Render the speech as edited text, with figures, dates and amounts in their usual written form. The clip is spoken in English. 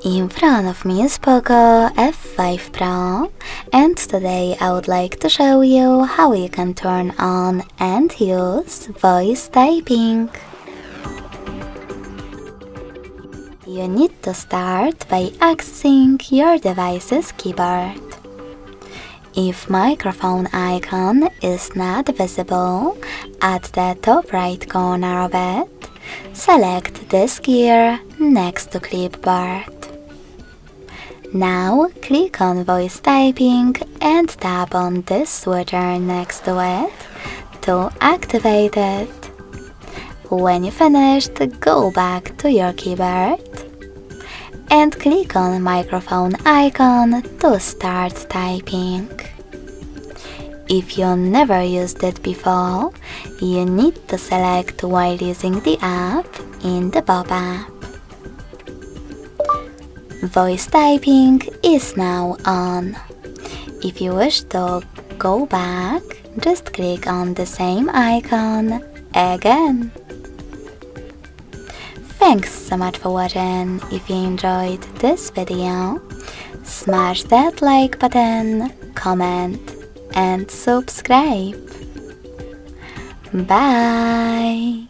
In front of me is POCO F5 Pro, and today I would like to show you how you can turn on and use voice typing. You need to start by accessing your device's keyboard. If microphone icon is not visible at the top right corner of it, select this gear next to clipboard. Now click on voice typing and tap on this switcher next to it to activate it. When you finished, go back to your keyboard and click on microphone icon to start typing. If you never used it before, you need to select while using the app in the pop-up. Voice typing is now on. If you wish to go back, just click on the same icon again. Thanks so much for watching. If you enjoyed this video, smash that like button, comment and subscribe. Bye!